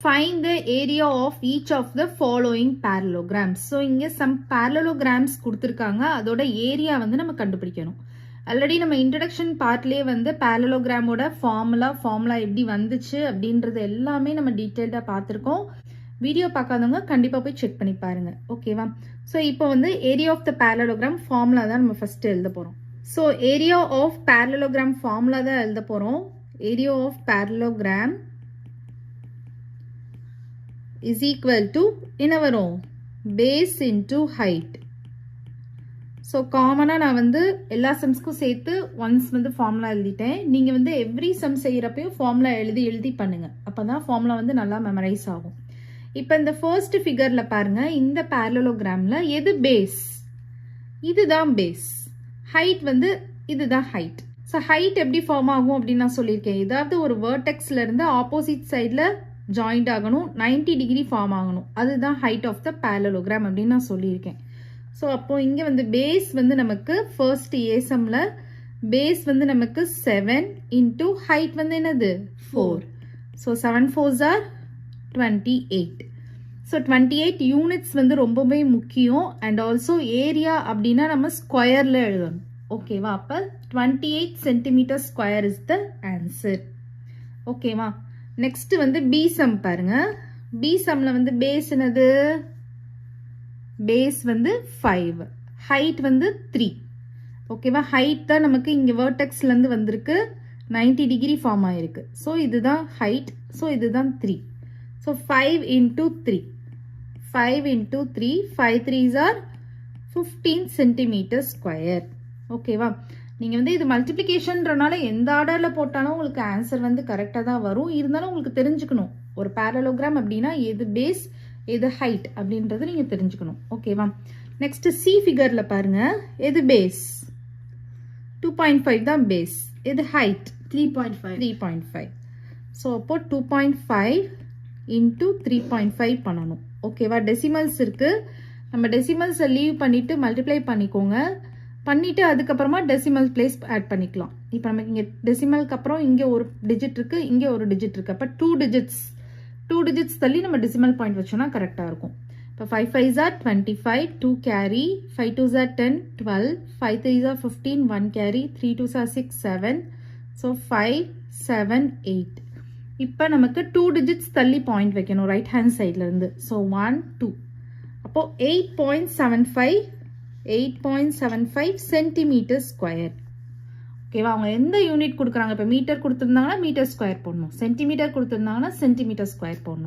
find the area of each of the following parallelograms. So இங்க some parallelograms கொடுத்திருக்காங்க, அதோட area வந்து நம்ம கண்டுபிடிக்கணும். ஆல்ரெடி நம்ம இன்ட்ரடக்ஷன் பார்ட்லேயே வந்து parallelogram-ஓட ஃபார்முலா எப்படி வந்துச்சு அப்படின்றது எல்லாமே நம்ம டீட்டெயில்டாக பார்த்துருக்கோம். வீடியோ பார்க்காதவங்க கண்டிப்பாக போய் செக் பண்ணி பாருங்க. ஓகேவா? ஸோ இப்போ வந்து area of the parallelogram formula தான் நம்ம ஃபர்ஸ்ட் எழுத போகிறோம். So area of parallelogram formula தான் எழுத போகிறோம். Area of parallelogram is equal to என்ன வரும்? base into height. ஸோ காமனாக நான் வந்து எல்லா சம்ஸ்க்கும் சேர்த்து ஒன்ஸ் வந்து ஃபார்முலா எழுதிட்டேன். நீங்கள் வந்து எவ்ரி சம் செய்கிறப்பையும் ஃபார்முலா எழுதி பண்ணுங்கள். அப்போ தான் ஃபார்முலா வந்து நல்லா மெமரைஸ் ஆகும். இப்போ இந்த ஃபர்ஸ்ட் ஃபிகரில் பாருங்கள், இந்த parallelogram-ல எது பேஸ்? இதுதான் பேஸ். ஹைட் வந்து இதுதான் ஹைட். ஸோ ஹைட் எப்படி ஃபார்ம் ஆகும் அப்படின்னு நான் சொல்லியிருக்கேன். ஏதாவது ஒரு வேர்டெக்ஸ்ல இருந்து ஆப்போசிட் சைடில் ஜாயிண்ட் ஆகணும், 90 டிகிரி ஃபார்ம் ஆகணும். அதுதான் ஹைட் ஆஃப் த parallelogram அப்படின்னு நான் சொல்லியிருக்கேன். ஸோ அப்போ இங்கே வந்து பேஸ் வந்து நமக்கு ஃபர்ஸ்ட் ஏசம்ல பேஸ் வந்து நமக்கு 7 இன்டூ ஹைட் வந்து என்னது 4. So 7 4s are 28. So 28 units வந்து ரொம்பவே முக்கியம். அண்ட் ஆல்சோ ஏரியா அப்படின்னா நம்ம ஸ்கொயர்ல எழுதணும். ஓகேவா? அப்போ 28 centimetre square is the answer. ஓகேவா? நெக்ஸ்ட் வந்து பி சம் பாருங்க. பி சம்ல வந்து பேஸ் என்னது? பேஸ் வந்து 5, ஹைட் வந்து 3. ஓகேவா? ஹைட் தான் நமக்கு இங்க வேர்டெக்ஸ்ல இருந்து வந்திருக்கு, 90 டிகிரி ஃபார்ம் ஆயிருக்கு. ஸோ இதுதான் ஹைட். ஸோ இதுதான் 3. So 5 into 3, 5 into 3, 5 3s are 15 centimetre square. ஓகேவா? நீங்கள் வந்து இது மல்டிப்ளிகேஷன்றனால எந்த ஆர்டரில் போட்டாலும் உங்களுக்கு ஆன்சர் வந்து கரெக்டாக தான் வரும். இருந்தாலும் உங்களுக்கு தெரிஞ்சுக்கணும், ஒரு parallelogram அப்படின்னா எது பேஸ் எது ஹைட் அப்படின்றது நீங்கள் தெரிஞ்சுக்கணும். ஓகேவா? நெக்ஸ்ட் சி ஃபிகரில் பாருங்க, எது பேஸ்? 2.5 தான் பேஸ். எது ஹைட்? 3.5. ஸோ அப்போ 2.5 இன்டூ 3.5 பண்ணணும். ஓகேவா? டெசிமல்ஸ் இருக்கு, நம்ம டெசிமல்ஸை லீவ் பண்ணிட்டு மல்டிப்ளை பண்ணிக்கோங்க. பண்ணிட்டு அதுக்கப்புறமா டெசிமல் பிளேஸ் ஆட் பண்ணிக்கலாம். இப்போ நமக்கு இங்கே டெசிமலுக்கு அப்புறம் இங்கே ஒரு டிஜிட் இருக்கு, இங்கே ஒரு டிஜிட் இருக்கு. அப்போ 2 டிஜிட்ஸ் தள்ளி நம்ம டெசிமல் பாயிண்ட் வச்சோம்னா கரெக்டாக இருக்கும். இப்போ 5 5s are 25, 2 carry, 5 2s are 10, 12, 5 3s are 15, 1 carry, 3 2s are 6, 7. So 5 7 8. இப்போ நமக்கு 2 டிஜிட்ஸ் தள்ளி பாயிண்ட் வைக்கணும் ரைட் ஹேண்ட் சைட்ல இருந்து. ஸோ 1 2. அப்போ 8.75 சென்டிமீட்டர் ஸ்கொயர். ஓகேவா? அவங்க எந்த யூனிட் கொடுக்குறாங்க? இப்போ மீட்டர் கொடுத்துருந்தாங்கன்னா மீட்டர் ஸ்கொயர் போடணும், சென்டிமீட்டர் கொடுத்துருந்தாங்கன்னா சென்டிமீட்டர் ஸ்கொயர் போடணும்.